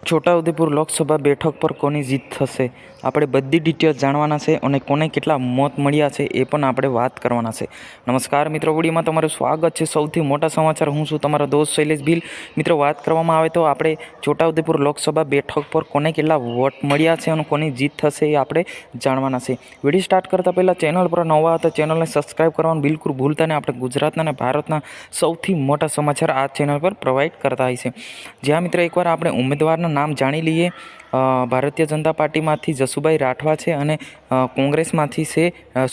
છોટાઉદેપુર લોકસભા બેઠક પર કોની જીત થશે? આપણે બધી ડિટેલ્સ જાણવાના છે અને કોને કેટલા મત મળ્યા છે એ પણ આપણે વાત કરવાના છે. નમસ્કાર મિત્રો, વિડીયોમાં તમારું સ્વાગત છે. સૌથી મોટા સમાચાર, હું છું તમારો દોસ્ત શૈલેષ ભીલ. મિત્રો, વાત કરવામાં આવે તો આપણે છોટાઉદેપુર લોકસભા બેઠક પર કોને કેટલા વોટ મળ્યા છે અને કોની જીત થશે એ આપણે જાણવાના છે. વિડીયો સ્ટાર્ટ કરતાં પહેલાં ચેનલ પર નવા હતા ચેનલને સબસ્ક્રાઈબ કરવાનું બિલકુલ ભૂલતા નહીં. આપણે ગુજરાતના અને ભારતના સૌથી મોટા સમાચાર આ ચેનલ પર પ્રોવાઈડ કરતા હોય છે. જ્યાં મિત્રો એકવાર આપણે ઉમેદવારના નામ જાણી લઈએ. ભારતીય જનતા પાર્ટીમાંથી જસુભાઈ રાઠવા છે અને કોંગ્રેસમાંથી છે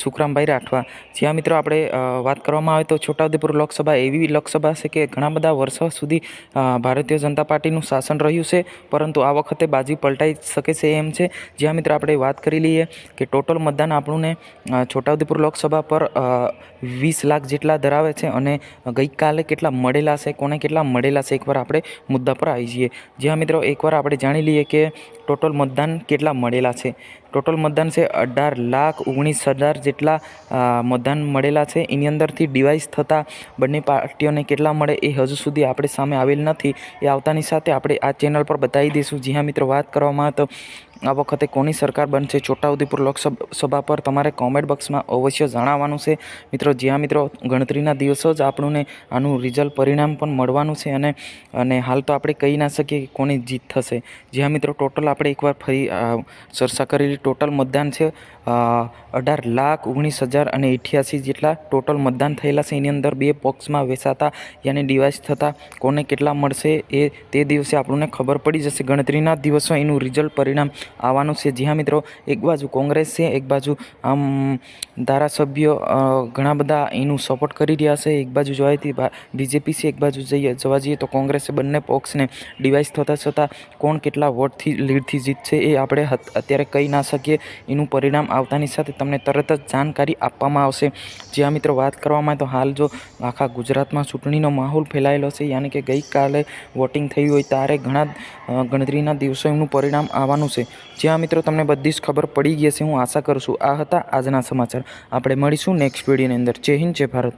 સુખરામભાઈ રાઠવા. જ્યાં મિત્રો આપણે વાત કરવામાં આવે તો છોટાઉદેપુર લોકસભા એવી લોકસભા છે કે ઘણા બધા વર્ષો સુધી ભારતીય જનતા પાર્ટીનું શાસન રહ્યું છે, પરંતુ આ વખતે બાજી પલટાઈ શકે છે એમ છે. જ્યાં મિત્રો આપણે વાત કરી લઈએ કે ટોટલ મતદાન આપણને છોટાઉદેપુર લોકસભા પર 20 લાખ જેટલા ધરાવે છે અને ગઈકાલે કેટલા મળેલા છે, કોને કેટલા મળેલા છે, એકવાર આપણે મુદ્દા પર આવી જઈએ. જ્યાં મિત્રો એકવાર આપણે જાણી લઈએ કે ટોટલ મતદાન કેટલા મળેલા છે. ટોટલ મતદાન છે 18,19,000 જેટલા મતદાન મળેલા છે. એની અંદરથી ડિવાઇસ થતાં બંને પાર્ટીઓને કેટલા મળે એ હજુ સુધી આપણે સામે આવેલ નથી. એ આવતાની સાથે આપણે આ ચેનલ પર બતાવી દઈશું. જી હા મિત્રો, વાત કરવામાં આવે તો આ વખતે કોની સરકાર બનશે છોટાઉદેપુર લોકસભા પર તમારે કોમેન્ટ બોક્સમાં અવશ્ય જણાવવાનું છે મિત્રો. જ્યાં મિત્રો ગણતરીના દિવસો જ આપણને આનું રિઝલ્ટ પરિણામ પણ મળવાનું છે અને હાલ તો આપણે કહી ના શકીએ કે કોની જીત થશે. જ્યાં મિત્રો ટોટલ આપણે એકવાર ફરી ચર્ચા કરેલી ટોટલ મતદાન છે 18,19,088 જેટલા ટોટલ મતદાન થયેલા છે. એની અંદર 2 બોક્સમાં વેચાતા યાની ડિવાઇસ થતાં કોને કેટલા મળશે એ તે દિવસે આપણને ખબર પડી જશે. ગણતરીના દિવસો એનું રિઝલ્ટ પરિણામ આવવાનું છે. જ્યાં મિત્રો એક બાજુ કોંગ્રેસ છે, એક બાજુ આમ ધારાસભ્યો ઘણા બધા એનું સપોર્ટ કરી રહ્યા છે. એક બાજુ જોવાથી બીજેપી છે, એક બાજુ જોવા જઈએ તો કોંગ્રેસે બંને પક્ષને ડિવાઇસ થતાં છતાં કોણ કેટલા વોટથી લીડથી જીતશે એ આપણે અત્યારે કહી ના શકીએ. એનું પરિણામ આવતાની સાથે તમને તરત જ જાણકારી આપવામાં આવશે. જ્યાં મિત્રો વાત કરવામાં આવે તો હાલ જો આખા ગુજરાતમાં ચૂંટણીનો માહોલ ફેલાયેલો છે, યાની કે ગઈકાલે વોટિંગ થયું હોય ત્યારે ઘણા ગણતરીના દિવસો એમનું પરિણામ આવવાનું છે. જ્યાં મિત્રો તમને બધી જ ખબર પડી ગઈ હશે, હું આશા કરું છું. આ હતા આજના સમાચાર. આપણે મળીશું નેક્સ્ટ વિડીયોની અંદર. જય હિન્દ, જય ભારત.